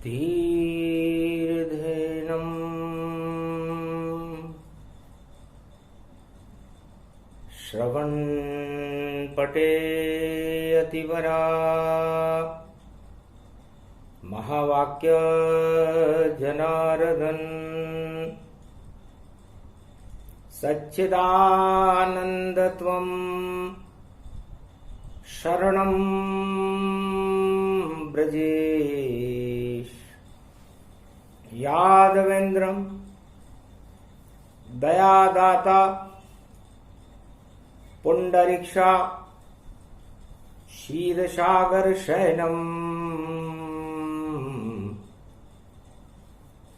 धीर्धेनम् श्रवणपटे अतिवरा महावाक्य जनार्दन सच्चिदानन्दत्वं शरणं ब्रजेश यादवेन्द्रं दयादाता पुंडरीक्षा क्षीरसागर शयनम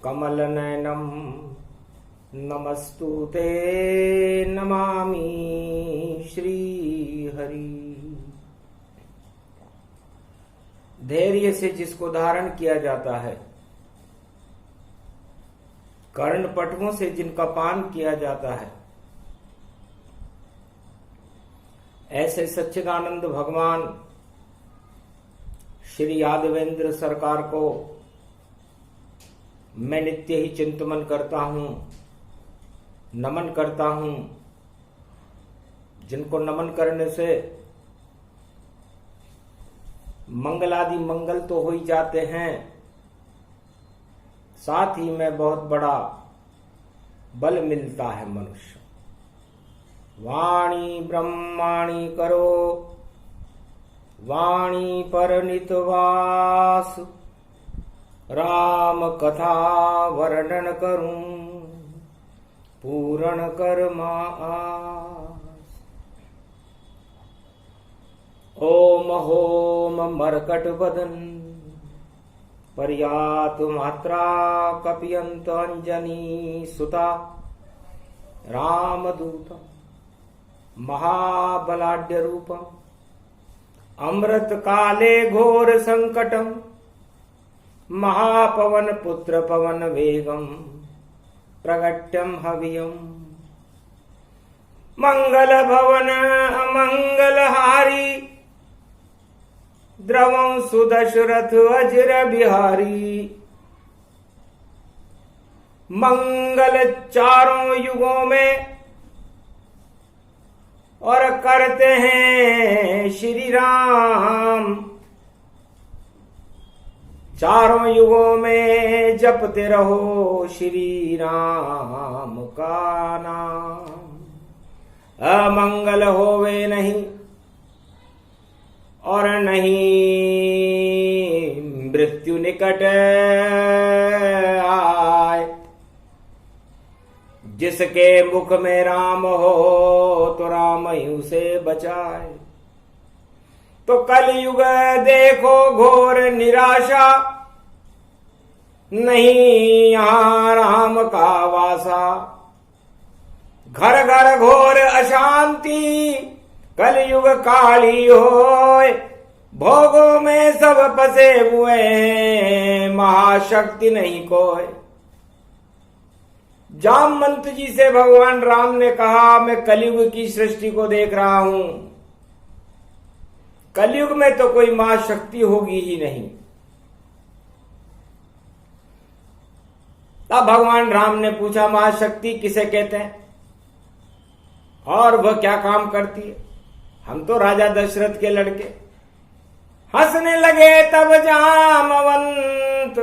कमलनयनम नमस्तुते नमामि श्रीहरि। धैर्य से जिसको धारण किया जाता है, कर्णपटुओं से जिनका पान किया जाता है, ऐसे सच्चिदानंद भगवान श्री यादवेंद्र सरकार को मैं नित्य ही चिंतन करता हूं, नमन करता हूं, जिनको नमन करने से मंगलादि मंगल तो हो ही जाते हैं, साथ ही में बहुत बड़ा बल मिलता है मनुष्य। वाणी ब्रह्माणी करो वाणी पर नितवास, राम कथा वर्णन करूं पूर्ण कर्मा आस। ओम होम मरकट बदन पर्यात मात्रा कपियंत अंजनी सुता, रामदूत महाबलाढ्य रूपम अमृत काले घोर संकटम, महापवन पुत्र पवन वेगम प्रगट्यम हवियम। मंगल भवन अमंगल हारी, द्रवं सुदशरथ अजर बिहारी। मंगल चारों युगों में और करते हैं श्री राम, चारों युगों में जपते रहो श्री राम का नाम। अमंगल होवे नहीं और नहीं मृत्यु निकट आए, जिसके मुख में राम हो तो राम ही उसे बचाए। तो कलयुग देखो घोर निराशा, नहीं यहाँ राम का वासा। घर घर घोर अशांति, कलयुग काली होय। भोगों में सब फंसे हुए, महाशक्ति नहीं कोय। जामवंत जी से भगवान राम ने कहा, मैं कलयुग की सृष्टि को देख रहा हूं, कलयुग में तो कोई महाशक्ति होगी ही नहीं। तब भगवान राम ने पूछा, महाशक्ति किसे कहते हैं और वह क्या काम करती है? हम तो राजा दशरथ के लड़के। हंसने लगे तब जामवंत,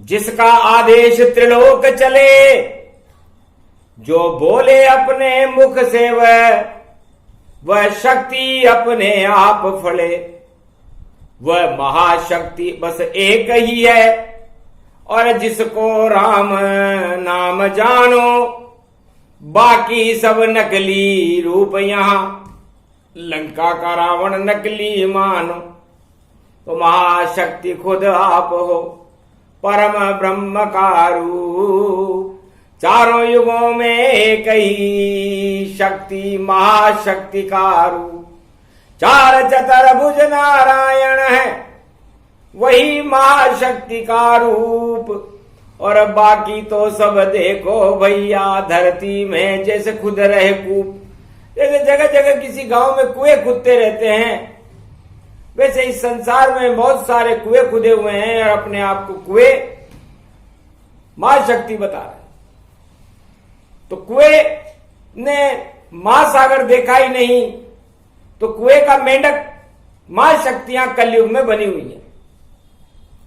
जिसका आदेश त्रिलोक चले, जो बोले अपने मुख से वह शक्ति अपने आप फले। वह महाशक्ति बस एक ही है, और जिसको राम नाम जानो, बाकी सब नकली रूप। यहाँ लंका का रावण नकली मानो, तो महाशक्ति खुद आप हो, परम ब्रह्म का रूप। चारों युगों में एक ही शक्ति, महाशक्ति का रूप। चार चतुर्भुज नारायण है, वही महाशक्ति का रूप। और बाकी तो सब देखो भैया, धरती में जैसे खुद रहे कूप। जैसे जगह जगह किसी गांव में कुएं खुदते रहते हैं, वैसे इस संसार में बहुत सारे कुएं खुदे हुए हैं और अपने आप को कुएं महाशक्ति बता रहे। तो कुएं ने महासागर देखा ही नहीं, तो कुएं का मेंढक महाशक्तियां कलयुग में बनी हुई हैं।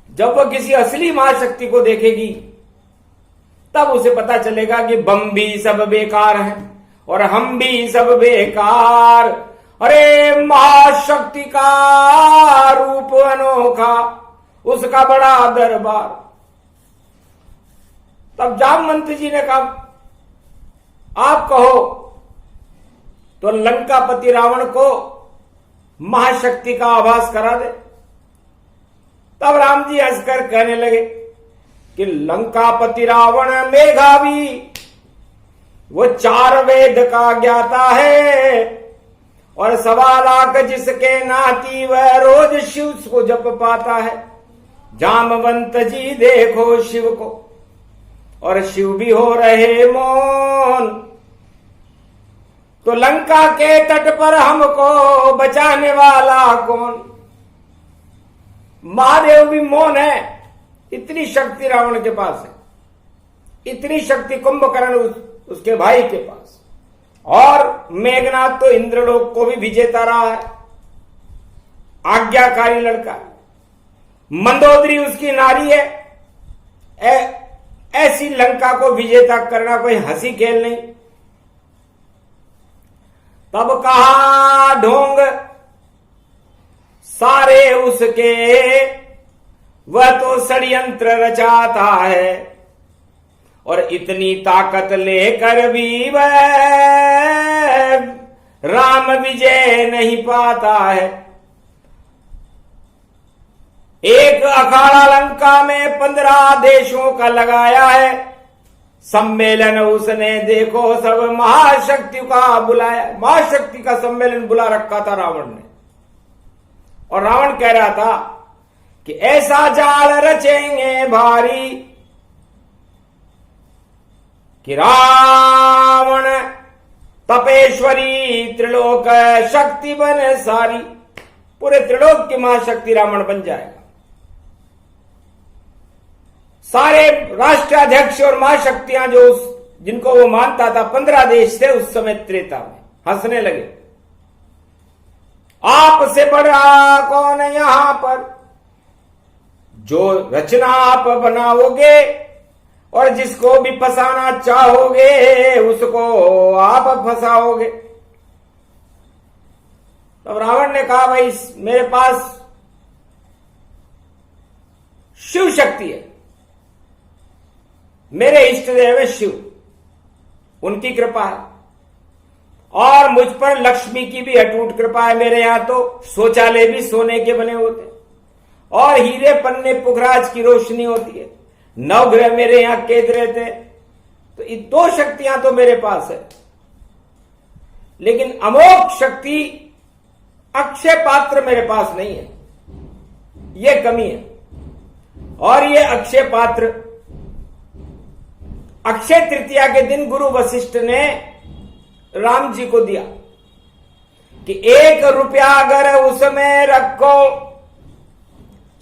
जब वो किसी असली महाशक्ति को देखेगी तब उसे पता चलेगा कि बम भी सब बेकार हैं और हम भी सब बेकार। अरे महाशक्ति का रूप अनोखा, उसका बड़ा दरबार। तब जामवंत जी ने कहा आप कहो तो लंकापति रावण को महाशक्ति का आभास करा दे। तब राम जी हंसकर कहने लगे कि लंकापति रावण मेघावी, वो 4 वेद का ज्ञाता है और 1.25 लाख जिसके नाती वह रोज शिव को जप पाता है। जामवंत जी देखो शिव को और शिव भी हो रहे मौन, तो लंका के तट पर हमको बचाने वाला कौन। महादेव भी मौन है, इतनी शक्ति रावण के पास है, इतनी शक्ति कुंभकर्ण उसके भाई के पास। और मेघनाथ तो इंद्रलोक को भी विजेता रहा है, आज्ञाकारी लड़का। मंदोदरी उसकी नारी है। ऐसी लंका को विजेता करना कोई हंसी खेल नहीं। तब कहा ढोंग सारे उसके, वह तो षड्यंत्र रचाता है और इतनी ताकत लेकर भी वह राम विजय नहीं पाता है। एक अखाड़ा लंका में 15 देशों का लगाया है, सम्मेलन उसने देखो सब महाशक्ति का बुलाया। महाशक्ति का सम्मेलन बुला रखा था रावण ने, और रावण कह रहा था कि ऐसा जाल रचेंगे भारी कि रावण तपेश्वरी त्रिलोक शक्ति बने सारी। पूरे त्रिलोक की महाशक्ति रावण बन जाएगा। सारे राष्ट्राध्यक्ष और महाशक्तियां जो जिनको वो मानता था, 15 देश थे उस समय त्रेता में, हंसने लगे। आपसे बड़ा कौन है यहां पर, जो रचना आप बनाओगे और जिसको भी फंसाना चाहोगे उसको आप फंसाओगे। तब रावण ने कहा भाई मेरे पास शिव शक्ति है, मेरे इष्ट देव है शिव, उनकी कृपा है, और मुझ पर लक्ष्मी की भी अटूट कृपा है। मेरे यहां तो शौचालय भी सोने के बने होते हैं और हीरे पन्ने पुखराज की रोशनी होती है। 9 ग्रह मेरे यहां कैद रहते हैं। तो ये 2 शक्तियां तो मेरे पास है, लेकिन अमोघ शक्ति अक्षय पात्र मेरे पास नहीं है, यह कमी है। और ये अक्षय पात्र अक्षय तृतीया के दिन गुरु वशिष्ठ ने राम जी को दिया कि 1 रुपया अगर उसमें रखो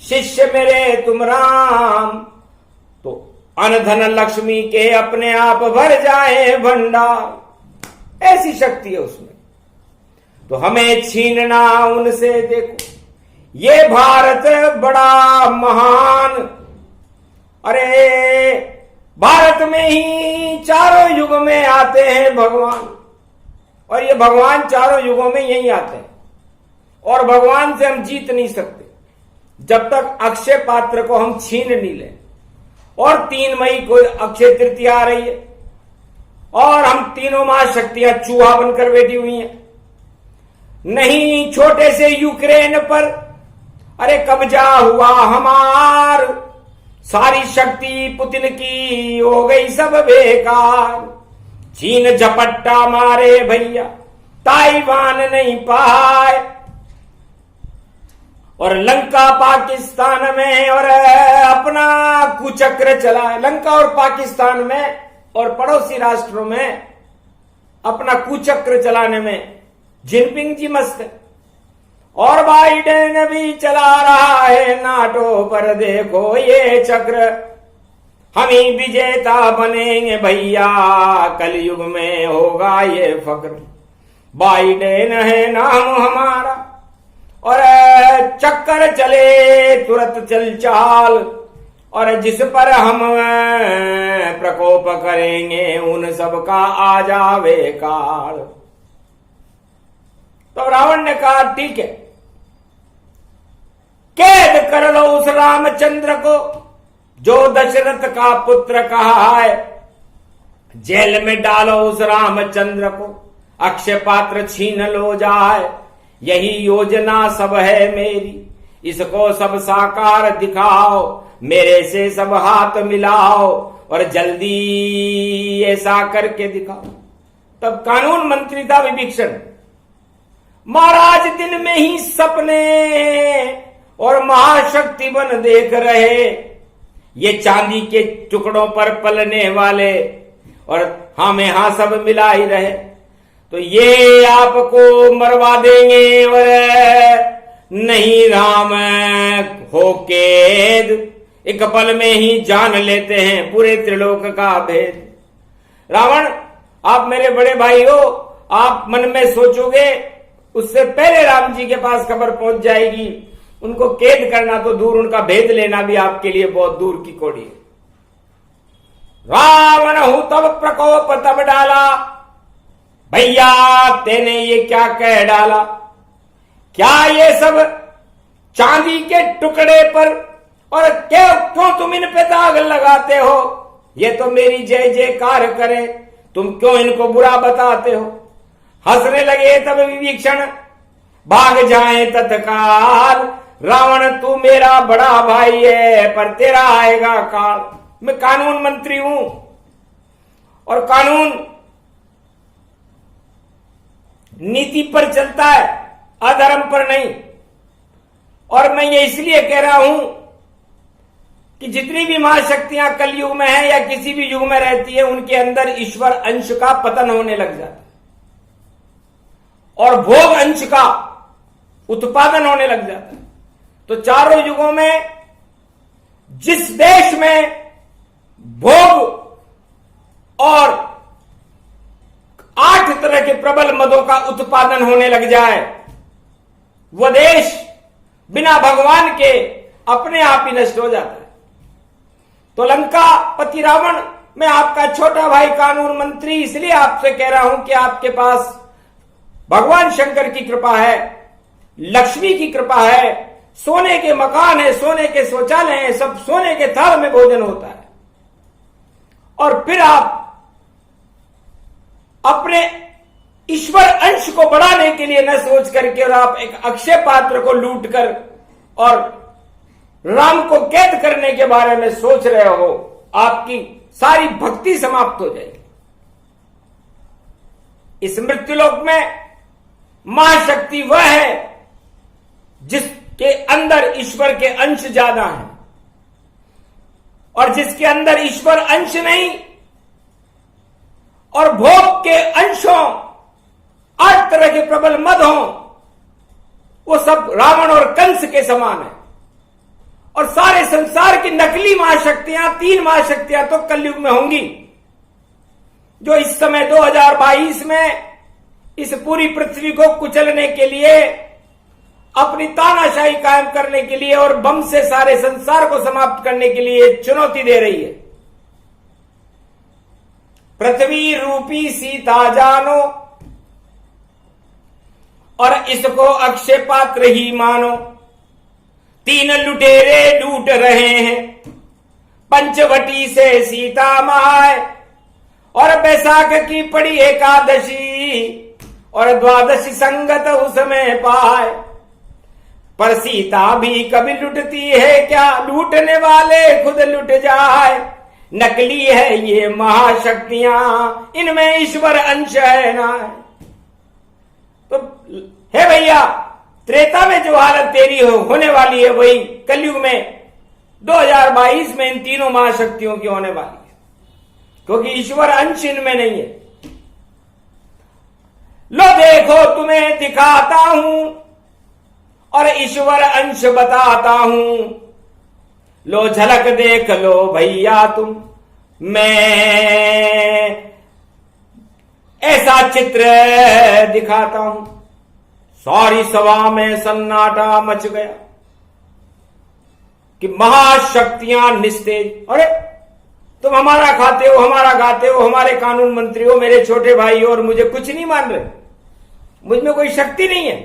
शिष्य मेरे तुम राम, तो अनधन लक्ष्मी के अपने आप भर जाए भंडार। ऐसी शक्ति है उसमें, तो हमें छीनना उनसे। देखो ये भारत बड़ा महान, अरे भारत में ही चारों युग में आते हैं भगवान, और ये भगवान चारों युगों में यही आते हैं। और भगवान से हम जीत नहीं सकते जब तक अक्षय पात्र को हम छीन नहीं लें। और 3 मई को अक्षय तृतीया आ रही है और हम तीनों महाशक्तियां चूहा बनकर बैठी हुई हैं। नहीं छोटे से यूक्रेन पर अरे कब्जा हुआ हमार, सारी शक्ति पुतिन की हो गई सब बेकार। चीन झपट्टा मारे भैया, ताइवान नहीं पाए, और लंका पाकिस्तान में और अपना कुचक्र चला है। लंका और पाकिस्तान में और पड़ोसी राष्ट्रों में अपना कुचक्र चलाने में जिनपिंग जी मस्त है। और बाइडेन भी चला रहा है नाटो पर देखो ये चक्र। हम ही विजेता बनेंगे भैया कलयुग में होगा ये फक्र। बाइडेन है नाम हमारा और चक्कर चले तुरंत चल चाल। और जिस पर हम प्रकोप करेंगे उन सब का आ जावे काल। तो रावण ने कहा ठीक है, कैद कर लो उस रामचंद्र को जो दशरथ का पुत्र कहा है। जेल में डालो उस रामचंद्र को, अक्षय पात्र छीन लो जाए। यही योजना सब है मेरी, इसको सब साकार दिखाओ। मेरे से सब हाथ मिलाओ और जल्दी ऐसा करके दिखाओ। तब कानून मंत्री था विभीषण। महाराज दिन में ही सपने और महाशक्ति बन देख रहे, ये चांदी के टुकड़ों पर पलने वाले, और हमें यहां सब मिला ही रहे तो ये आपको मरवा देंगे और नहीं राम हो कैद। एक पल में ही जान लेते हैं पूरे त्रिलोक का भेद। रावण, आप मेरे बड़े भाई हो, आप मन में सोचोगे उससे पहले राम जी के पास खबर पहुंच जाएगी। उनको कैद करना तो दूर, उनका भेद लेना भी आपके लिए बहुत दूर की कौड़ी है। रावण हूं तब प्रकोप तब डाला, भैया तेने ये क्या कह डाला। क्या ये सब चांदी के टुकड़े पर और क्यों तुम इन पे दाग लगाते हो। ये तो मेरी जय जयकार करे, तुम क्यों इनको बुरा बताते हो। हंसने लगे तब विभीषण, भाग जाए तत्काल। रावण तू मेरा बड़ा भाई है पर तेरा आएगा काल। मैं कानून मंत्री हूं और कानून नीति पर चलता है, अधर्म पर नहीं। और मैं ये इसलिए कह रहा हूं कि जितनी भी महाशक्तियां कलयुग में है या किसी भी युग में रहती है, उनके अंदर ईश्वर अंश का पतन होने लग जाता है और भोग अंश का उत्पादन होने लग जाता है। तो चारों युगों में जिस देश में भोग और 8 तरह के प्रबल मदों का उत्पादन होने लग जाए, वह देश बिना भगवान के अपने आप ही नष्ट हो जाता है। तो लंका पति रावण, मैं आपका छोटा भाई कानून मंत्री इसलिए आपसे कह रहा हूं कि आपके पास भगवान शंकर की कृपा है, लक्ष्मी की कृपा है, सोने के मकान है, सोने के शौचालय हैं, सब सोने के थाल में भोजन होता है। और फिर आप अपने ईश्वर अंश को बढ़ाने के लिए न सोच करके और आप एक अक्षय पात्र को लूट कर और राम को कैद करने के बारे में सोच रहे हो, आपकी सारी भक्ति समाप्त हो जाएगी। इस मृत्युलोक में महाशक्ति वह है जिसके अंदर ईश्वर के अंश ज्यादा हैं, और जिसके अंदर ईश्वर अंश नहीं और भोग के अंशों 8 तरह के प्रबल मद हों, वो सब रावण और कंस के समान है। और सारे संसार की नकली महाशक्तियां, 3 महाशक्तियां तो कलयुग में होंगी, जो इस समय 2022 में इस पूरी पृथ्वी को कुचलने के लिए, अपनी तानाशाही कायम करने के लिए और बम से सारे संसार को समाप्त करने के लिए चुनौती दे रही है। पृथ्वी रूपी सीता जानो और इसको अक्षय पात्र ही मानो। 3 लुटेरे लूट रहे हैं, पंचवटी से सीता माए, और बैसाख की पड़ी एकादशी और द्वादशी संगत उसमें पाए। पर सीता भी कभी लुटती है क्या, लूटने वाले खुद लुट जाए। नकली है ये महाशक्तियां, इनमें ईश्वर अंश है ना। तो हे भैया, त्रेता में जो हालत तेरी होने वाली है वही कलयुग में 2022 में इन तीनों महाशक्तियों की होने वाली है, क्योंकि ईश्वर अंश इनमें नहीं है। लो देखो तुम्हें दिखाता हूं और ईश्वर अंश बताता हूं, लो झलक देख लो भैया तुम, मैं ऐसा चित्र दिखाता हूं। सारी सभा में सन्नाटा मच गया कि महाशक्तियां निस्तेज, अरे तुम हमारा खाते हो, हमारा गाते हो, हमारे कानून मंत्री हो, मेरे छोटे भाई हो, और मुझे कुछ नहीं मान रहे, मुझ में कोई शक्ति नहीं है।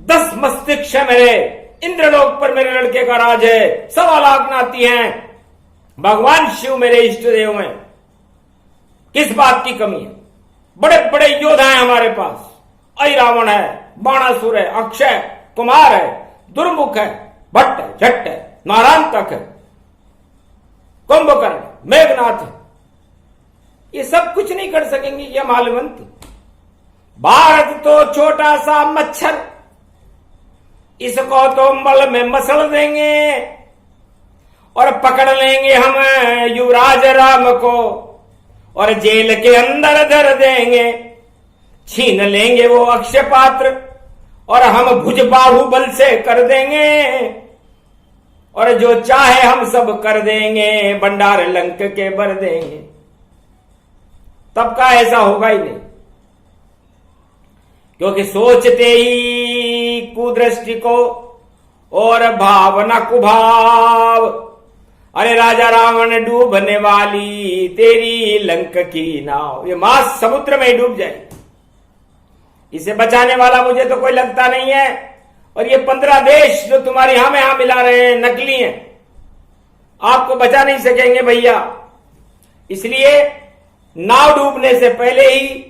10 मस्तिष्क है मेरे, इंद्रलोक पर मेरे लड़के का राज है, 1.25 लाख नाती हैं, भगवान शिव मेरे इष्ट देव हैं, किस बात की कमी है? बड़े बड़े योद्धा हैं हमारे पास, रावण है, बाणासुर है, अक्षय कुमार है, दुर्मुख है, भट्ट है, झट्ट है, नारायण है, कुंभकर्ण, मेघनाथ है, ये सब कुछ नहीं कर सकेंगे ये मालवंत। भारत तो छोटा सा मच्छर, इसको तो मल में मसल देंगे और पकड़ लेंगे हम युवराज राम को और जेल के अंदर धर देंगे, छीन लेंगे वो अक्षय पात्र और हम भुज बाहुबल से कर देंगे और जो चाहे हम सब कर देंगे, भंडार लंक के भर देंगे। तब का ऐसा होगा ही नहीं, क्योंकि सोचते ही कुदृष्टि को और भावना कुभाव, अरे राजा रावण डूबने वाली तेरी लंक की नाव, ये मां समुद्र में डूब जाए, इसे बचाने वाला मुझे तो कोई लगता नहीं है। और ये 15 देश जो तुम्हारी यहां में यहां मिला रहे हैं नकली हैं, आपको बचा नहीं सकेंगे भैया। इसलिए नाव डूबने से पहले ही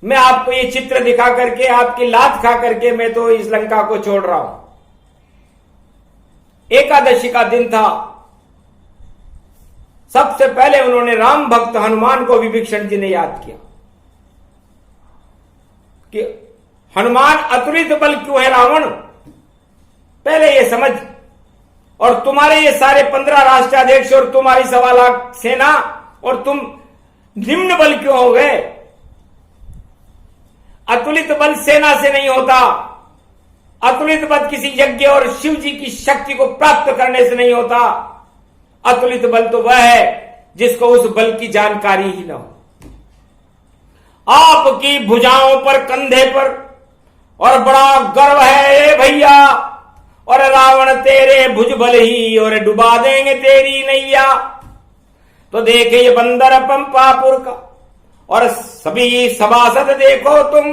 मैं आपको ये चित्र दिखा करके, आपकी लात खा करके मैं तो इस लंका को छोड़ रहा हूं। एकादशी का दिन था, सबसे पहले उन्होंने राम भक्त हनुमान को विभीषण जी ने याद किया कि हनुमान अतुलित बल क्यों है रावण, पहले ये समझ। और तुम्हारे ये सारे 15 राष्ट्राध्यक्ष और तुम्हारी 1.25 लाख सेना और तुम निम्न बल क्यों हो गए? अतुलित बल सेना से नहीं होता, अतुलित बल किसी यज्ञ और शिव जी की शक्ति को प्राप्त करने से नहीं होता। अतुलित बल तो वह है जिसको उस बल की जानकारी ही न हो। आपकी भुजाओं पर, कंधे पर और बड़ा गर्व है भैया, और रावण तेरे भुज बल ही और डुबा देंगे तेरी नैया। तो देखे ये बंदर पंपापुर का और सभी सभासद देखो तुम,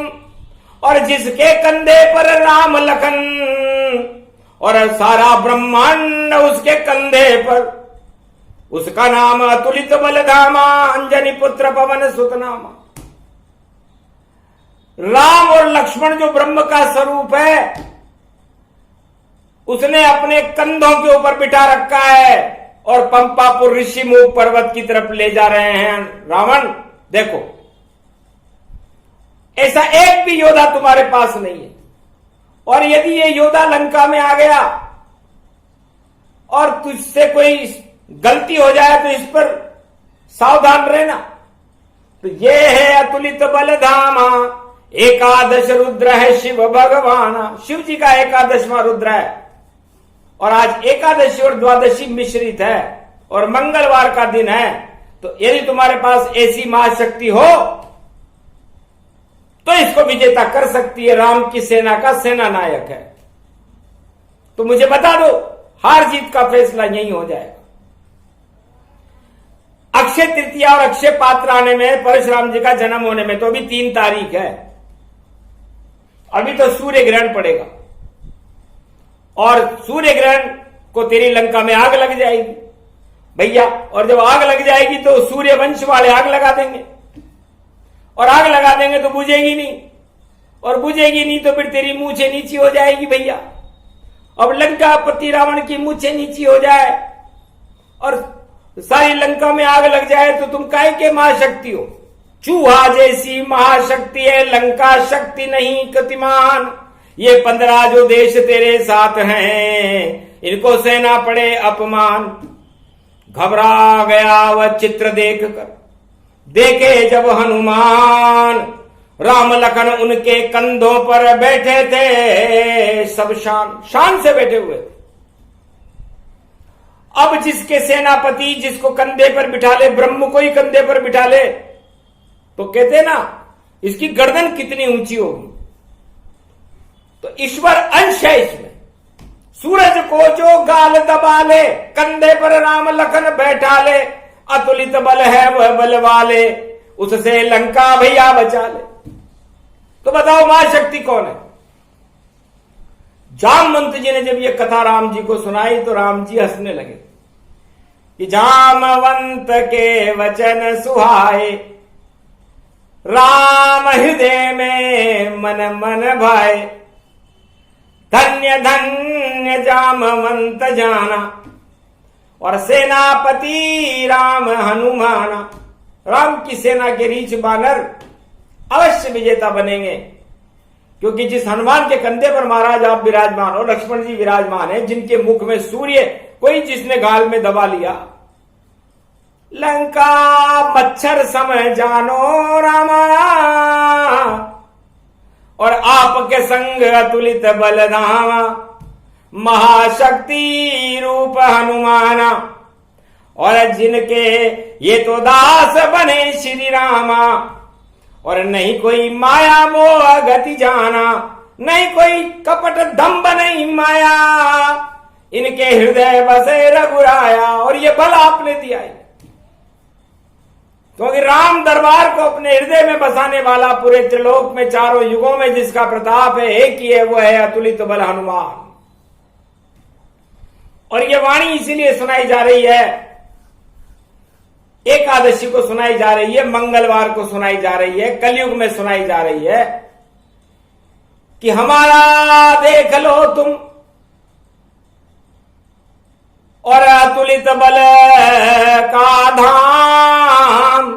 और जिसके कंधे पर राम लखन और सारा ब्रह्मांड उसके कंधे पर, उसका नाम अतुलित बलधामा, अंजनी पुत्र पवन सुतनामा। राम और लक्ष्मण जो ब्रह्म का स्वरूप है, उसने अपने कंधों के ऊपर बिठा रखा है और पंपापुर ऋषि मुख पर्वत की तरफ ले जा रहे हैं रावण। देखो, ऐसा एक भी योद्धा तुम्हारे पास नहीं है, और यदि ये योद्धा लंका में आ गया और तुझसे कोई गलती हो जाए तो इस पर सावधान रहना। तो ये है अतुलित बलधामा, एकादश रुद्र है शिव भगवान, शिव जी का 11वां रुद्र है। और आज एकादशी और द्वादशी मिश्रित है और मंगलवार का दिन है। तो यदि तुम्हारे पास ऐसी महाशक्ति हो तो इसको विजेता कर सकती है, राम की सेना का सेना नायक है। तो मुझे बता दो, हार जीत का फैसला यही हो जाएगा। अक्षय तृतीया और अक्षय पात्र आने में, परशुराम जी का जन्म होने में तो अभी 3 तारीख है, अभी तो सूर्य ग्रहण पड़ेगा और सूर्य ग्रहण को तेरी लंका में आग लग जाएगी भैया। और जब आग लग जाएगी तो सूर्य वंश वाले आग लगा देंगे, और आग लगा देंगे तो बुझेगी नहीं, और बुझेगी नहीं तो फिर तेरी मूछें नीची हो जाएगी भैया। अब लंका पति रावण की मूछें नीची हो जाए और सारी लंका में आग लग जाए तो तुम काहे के महाशक्ति हो? चूहा जैसी महाशक्ति है लंका, शक्ति नहीं गतिमान। ये 15 जो देश तेरे साथ हैं, इनको सहना पड़े अपमान। घबरा गया वह चित्र देखकर, देखे जब हनुमान, राम लखन उनके कंधों पर बैठे थे, सब शान शान से बैठे हुए थे। अब जिसके सेनापति जिसको कंधे पर बिठा ले, ब्रह्म को ही कंधे पर बिठा ले, तो कहते ना इसकी गर्दन कितनी ऊंची होगी। तो ईश्वर अंश है इसमें। सूरज को जो गाल दबा ले, कंधे पर राम लखन बैठा ले, अतुलित बल है वह बल वाले, उससे लंका भैया बचा ले। तो बताओ महाशक्ति कौन है? जामवंत जी ने जब ये कथा राम जी को सुनाई तो राम जी हंसने लगे कि जामवंत के वचन सुहाए, राम हृदय में मन मन भाए, धन्य धन्य जामवंत जाना, और सेनापति राम हनुमाना। राम की सेना के रीछ बानर अवश्य विजेता बनेंगे, क्योंकि जिस हनुमान के कंधे पर महाराज आप विराजमान हो, लक्ष्मण जी विराजमान है, जिनके मुख में सूर्य कोई जिसने गाल में दबा लिया, लंका मच्छर समय जानो रामा, और आपके संग अतुलित बलधामा, महाशक्ति रूप हनुमाना, और जिनके ये तो दास बने श्री रामा, और नहीं कोई माया मोह गति जाना, नहीं कोई कपट दंभ नहीं माया, इनके हृदय बसे रघुराया। और ये बल आपने दिया है, क्योंकि राम दरबार को अपने हृदय में बसाने वाला पूरे त्रिलोक में चारों युगों में जिसका प्रताप है एक ही है, वो है अतुलित बल हनुमान। और ये वाणी इसीलिए सुनाई जा रही है, एकादशी को सुनाई जा रही है, मंगलवार को सुनाई जा रही है, कलयुग में सुनाई जा रही है कि हमारा देख लो तुम, और अतुलित बल का धाम,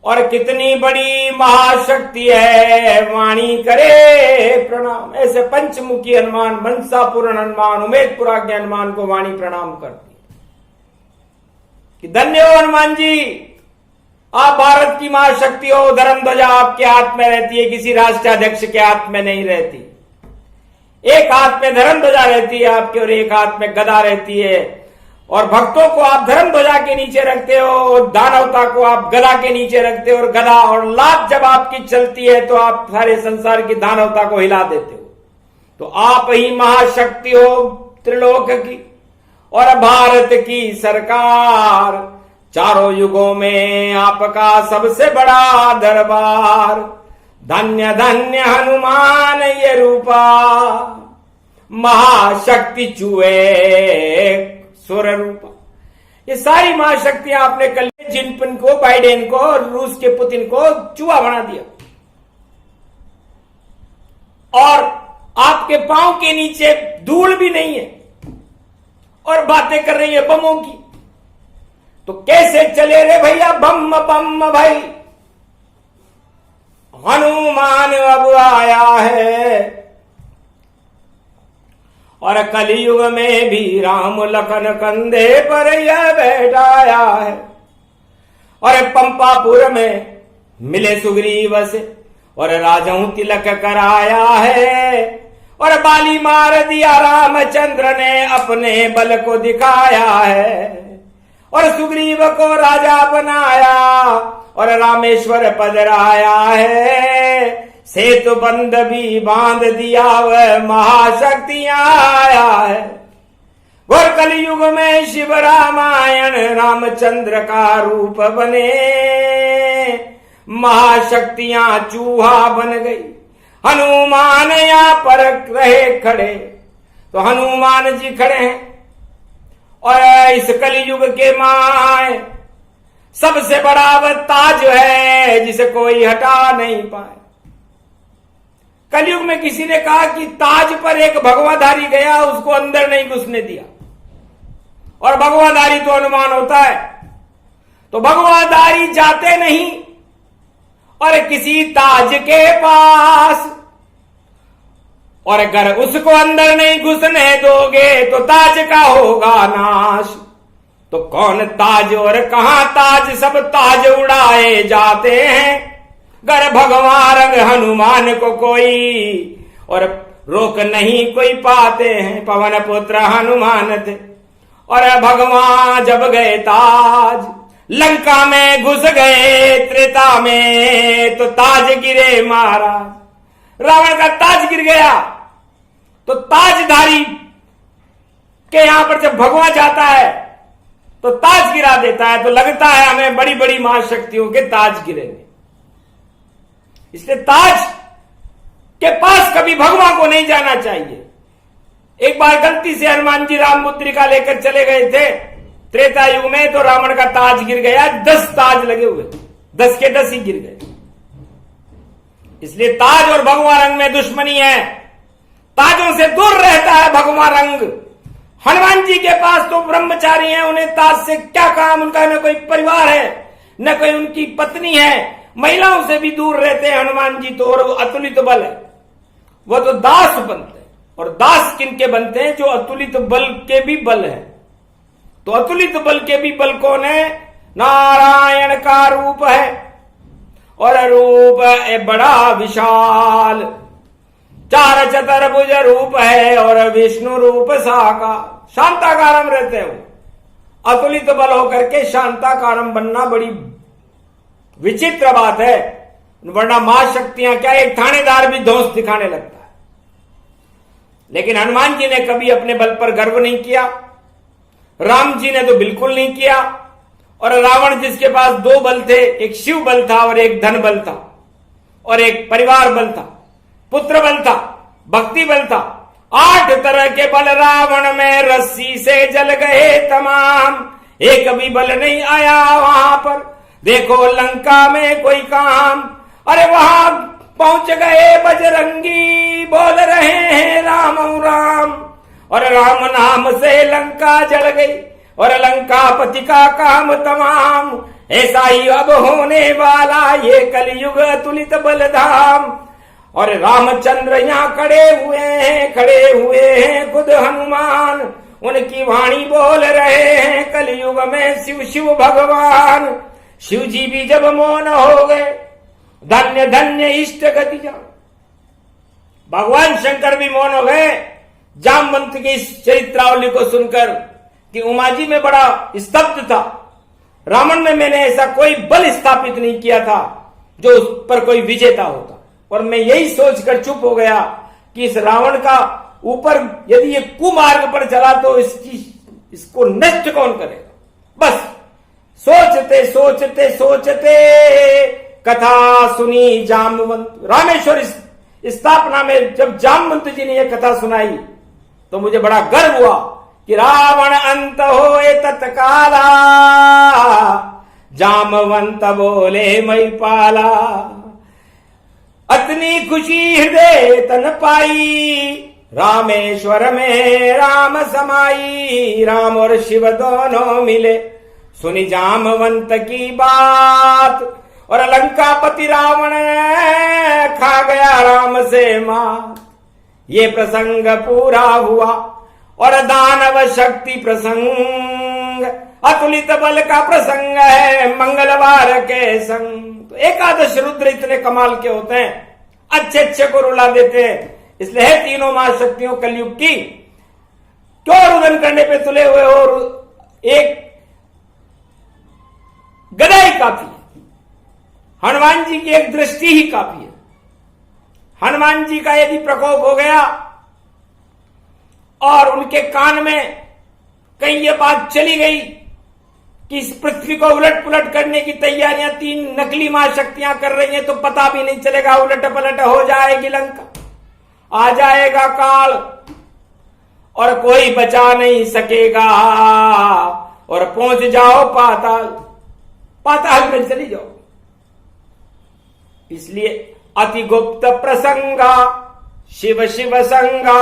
और कितनी बड़ी महाशक्ति है, वाणी करे प्रणाम। ऐसे पंचमुखी हनुमान, मनसापूर्ण हनुमान, उमेदपुराज्ञ हनुमान को वाणी प्रणाम करती कि धन्य हो हनुमान जी, आप भारत की महाशक्ति हो। धर्म ध्वजा आपके हाथ में रहती है, किसी राष्ट्राध्यक्ष के हाथ में नहीं रहती। एक हाथ में धर्म ध्वजा रहती है आपके, और एक हाथ में गदा रहती है, और भक्तों को आप धर्म ध्वजा के नीचे रखते हो, और दानवता को आप गदा के नीचे रखते हो, और गदा और लात जब आपकी चलती है तो आप सारे संसार की दानवता को हिला देते हो। तो आप ही महाशक्ति हो त्रिलोक की, और भारत की सरकार, चारों युगों में आपका सबसे बड़ा दरबार। धन्य धन्य हनुमान ये रूपा, महाशक्ति चुए सुर रूपा। ये सारी महाशक्तियां आपने कल जिनपिन को, बाइडेन को, रूस के पुतिन को चूहा बना दिया, और आपके पांव के नीचे धूल भी नहीं है, और बातें कर रही है बमों की। तो कैसे चले रे भैया बम बम भाई, हनुमान अब आया है, और कलयुग में भी राम लखन कंधे पर यह बैठाया है। और पंपापुर में मिले सुग्रीव से, और राजाओं तिलक कराया है, और बाली मार दिया रामचंद्र ने अपने बल को दिखाया है, और सुग्रीव को राजा बनाया, और रामेश्वर पधराया है, सेतु बंध भी बांध दिया, वह महाशक्तियां आया है। और कलयुग में शिव रामायण रामचंद्र का रूप बने, महाशक्तियां चूहा बन गई, हनुमान यहां पर रहे खड़े। तो हनुमान जी खड़े हैं, और इस कलयुग के माए सबसे बड़ा वह ताज है जिसे कोई हटा नहीं पाए। कलयुग में किसी ने कहा कि ताज पर एक भगवाधारी गया, उसको अंदर नहीं घुसने दिया, और भगवाधारी तो हनुमान होता है। तो भगवाधारी जाते नहीं और किसी ताज के पास, और अगर उसको अंदर नहीं घुसने दोगे तो ताज का होगा नाश। तो कौन ताज और कहां ताज, सब ताज उड़ाए जाते हैं, गर भगवान रंग हनुमान को कोई, और रोक नहीं कोई पाते हैं, पवन पुत्र हनुमान थे। और भगवान जब गए ताज, लंका में घुस गए त्रेता में, तो ताज गिरे महाराज। रावण का ताज गिर गया, तो ताजधारी के यहां पर जब भगवान जाता है तो ताज गिरा देता है, तो लगता है हमें बड़ी बड़ी महाशक्तियों के ताज गिरेंगे। इसलिए ताज के पास कभी भगवान को नहीं जाना चाहिए। एक बार गलती से हनुमान जी राम मुद्रिका लेकर चले गए थे त्रेता युग में, तो रावण का ताज गिर गया। 10 ताज लगे हुए, 10 के 10 ही गिर गए। इसलिए ताज और भगवा रंग में दुश्मनी है, ताजों से दूर रहता है भगवा रंग। हनुमान जी के पास तो ब्रह्मचारी हैं, उन्हें ताज से क्या काम, उनका न कोई परिवार है न कोई उनकी पत्नी है, महिलाओं से भी दूर रहते हैं हनुमान जी तो। और वो अतुलित बल है, वो तो दास बनते हैं, और दास किनके बनते हैं, जो अतुलित बल के भी बल है। तो अतुलित बल के भी बल कौन है, नारायण का रूप है, और रूप है बड़ा विशाल, 4 चतुर्भुज रूप है, और विष्णु रूप साकार, शांताकारम रहते हैं वो। अतुलित बल होकर के शांताकारम बनना बड़ी विचित्र बात है, वरना महाशक्तियां क्या, एक थानेदार भी धौंस दिखाने लगता है। लेकिन हनुमान जी ने कभी अपने बल पर गर्व नहीं किया, राम जी ने तो बिल्कुल नहीं किया। और रावण जिसके पास 2 बल थे, एक शिव बल था और एक धन बल था, और एक परिवार बल था, पुत्र बल था, भक्ति बल था। 8 तरह के बल रावण में रस्सी से जल गए तमाम, एक भी बल नहीं आया वहां पर। देखो लंका में कोई काम, अरे वहां पहुंच गए बजरंगी, बोल रहे हैं राम राम, और राम नाम से लंका जल गई, और लंकापति का काम तमाम। ऐसा ही अब होने वाला ये कलयुग अतुलित बलधाम। और रामचंद्र यहाँ खड़े हुए हैं खुद हनुमान, उनकी वाणी बोल रहे हैं कलयुग में शिव शिव भगवान। शिव जी भी जब मौन हो गए, धन्य धन्य इष्ट गति जा। भगवान शंकर भी मौन हो गए जामवंत की इस चरित्रावली को सुनकर, कि उमा जी में बड़ा स्तब्ध था, रावण में मैंने ऐसा कोई बल स्थापित नहीं किया था जो उस पर कोई विजेता होता। और मैं यही सोचकर चुप हो गया कि इस रावण का ऊपर यदि ये कुमार्ग पर चला तो इसको नष्ट कौन करेगा। बस सोचते सोचते सोचते कथा सुनी जामवंत। रामेश्वर स्थापना में जब जामवंत जी ने यह कथा सुनाई तो मुझे बड़ा गर्व हुआ कि रावण अंत होए तत्काला, जामवंत बोले मई पाला। अतनी खुशी हृदय तन पाई, रामेश्वर में राम समाई। राम और शिव दोनों मिले, सुनी जामवंत की बात, और लंकापति रावण खा गया राम से मात। ये प्रसंग पूरा हुआ, और दानव शक्ति प्रसंग, अतुलित बल का प्रसंग है मंगलवार के संग। तो एकादश रुद्र इतने कमाल के होते हैं, अच्छे अच्छे को रुला देते हैं। इसलिए है तीनों महाशक्तियों कलयुग की, क्यों रुदन करने पे तुले हुए, और एक गदा ही काफी है, हनुमान जी की एक दृष्टि ही काफी है। हनुमान जी का यदि प्रकोप हो गया और उनके कान में कहीं ये बात चली गई कि इस पृथ्वी को उलट पुलट करने की तैयारियां 3 नकली महाशक्तियां कर रही हैं, तो पता भी नहीं चलेगा, उलट पलट हो जाएगी लंका, आ जाएगा काल, और कोई बचा नहीं सकेगा, और पहुंच जाओ पाताल, पाताल में चली जाओ। इसलिए अति गुप्त प्रसंगा, शिव शिव संगा,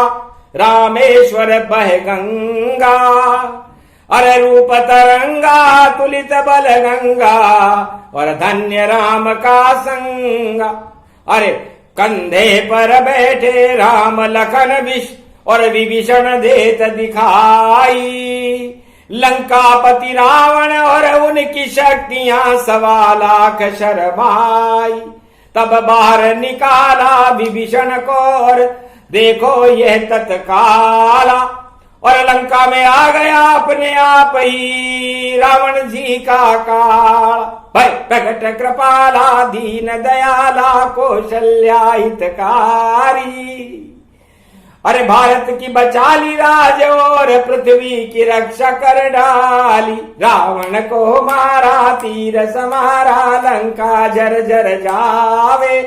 रामेश्वर बह गंगा, अरे रूप तरंगा, तुलित बल गंगा, और धन्य राम का संगा। अरे कंधे पर बैठे राम लखन विष, और विभीषण देत दिखाई। लंकापति रावण और उनकी शक्तियां 1.25 लाख शरमाई। तब बाहर निकाला विभीषण को और देखो यह तत्काला, और लंका में आ गया अपने आप ही रावण जी का काल। भय प्रकट कृपाला दीन दयाला कौशल्या हितकारी, अरे भारत की बचा ली राज और पृथ्वी की रक्षा कर डाली। रावण को मारा तीर समारा लंका जर जर जावे,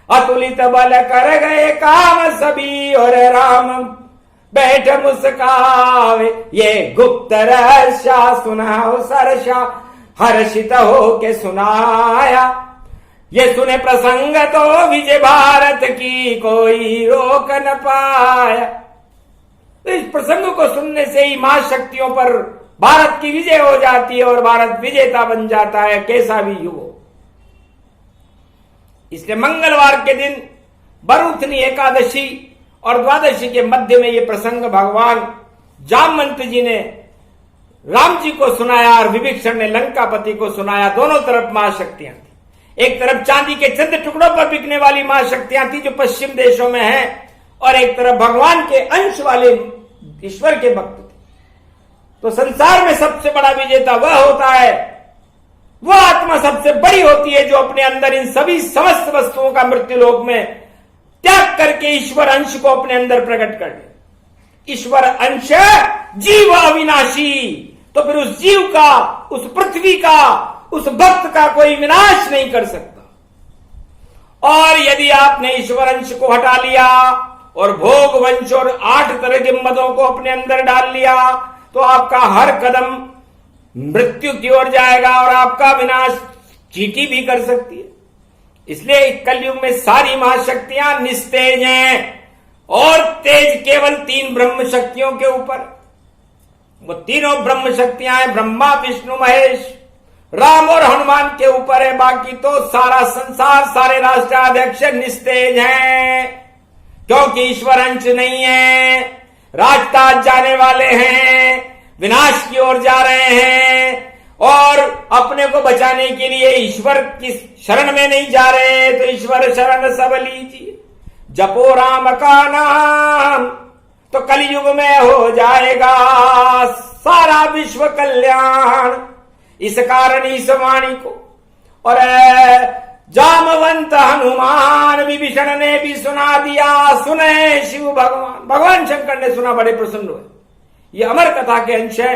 अतुलित बल कर गए काम सभी और राम बैठ मुस्कावे। ये गुप्त रहस्या सुनाओ सरसा हर्षित हो के सुनाया, ये सुने प्रसंग तो विजय भारत की कोई रोक न पाया। तो इस प्रसंग को सुनने से ही मां शक्तियों पर भारत की विजय हो जाती है और भारत विजेता बन जाता है, कैसा भी युग हो। इसलिए मंगलवार के दिन बरूथनी एकादशी और द्वादशी के मध्य में ये प्रसंग भगवान जामवंत जी ने राम जी को सुनाया और विभीषण ने लंकापति को सुनाया। दोनों तरफ महाशक्तियां थी। एक तरफ चांदी के चंद टुकड़ों पर बिकने वाली महाशक्तियां थी जो पश्चिम देशों में है, और एक तरफ भगवान के अंश वाले ईश्वर के भक्त थे। तो संसार में सबसे बड़ा विजेता वह होता है, वह आत्मा सबसे बड़ी होती है जो अपने अंदर इन सभी समस्त वस्तुओं का मृत्युलोक में त्याग करके ईश्वर अंश को अपने अंदर प्रकट कर दे। ईश्वर अंश जीव अविनाशी, तो फिर उस जीव का, उस पृथ्वी का, उस भक्त का कोई विनाश नहीं कर सकता। और यदि आपने ईश्वर अंश को हटा लिया और भोग वंश और 8 तरह के मदों को अपने अंदर डाल लिया, तो आपका हर कदम मृत्यु की ओर जाएगा और आपका विनाश चींटी भी कर सकती है। इसलिए कलयुग में सारी महाशक्तियां निस्तेज हैं और तेज केवल 3 ब्रह्म शक्तियों के ऊपर। वो तीनों ब्रह्म शक्तियां हैं ब्रह्मा विष्णु महेश, राम और हनुमान के ऊपर है। बाकी तो सारा संसार, सारे राष्ट्राध्यक्ष निस्तेज हैं, क्योंकि ईश्वर अंश नहीं है, राजताज जाने वाले हैं, विनाश की ओर जा रहे हैं और अपने को बचाने के लिए ईश्वर की शरण में नहीं जा रहे। तो ईश्वर शरण सब लीजिए, जपो राम का नाम, तो कलयुग में हो जाएगा सारा विश्व कल्याण। इस कारण इस वाणी को और जामवंत हनुमान विभीषण ने भी सुना दिया। सुने शिव भगवान, भगवान शंकर ने सुना, बड़े प्रसन्न हुए। ये अमर कथा के अंश है,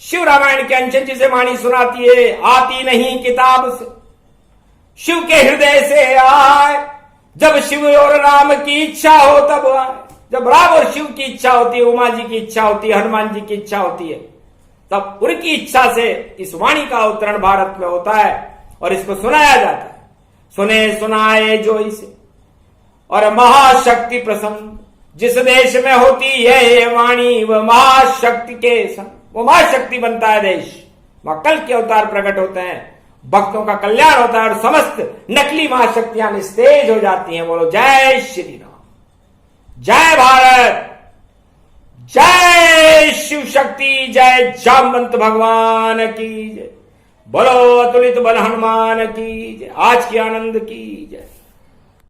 शिव रामायण के अंश है, जिसे वाणी सुनाती है आती नहीं किताब से, शिव के हृदय से आए। जब शिव और राम की इच्छा हो तब आए। जब राम और शिव की इच्छा होती है, उमा जी की इच्छा होती है, हनुमान जी की इच्छा होती है, तब उनकी इच्छा से इस वाणी का अवतरण भारत में होता है और इसको सुनाया जाता है। सुने सुनाए जो इसे, और महाशक्ति प्रसंग जिस देश में होती है ये वाणी, वह महाशक्ति के संग, वो महाशक्ति बनता है देश। वहां कल के अवतार प्रकट होते हैं, भक्तों का कल्याण होता है और समस्त नकली महाशक्तियां निस्तेज हो जाती हैं। बोलो जय श्री राम, जय भारत, जय शिव शक्ति, जय जामवंत भगवान की जय, बोलो अतुलित बल हनुमान की जय, आज की आनंद की जय।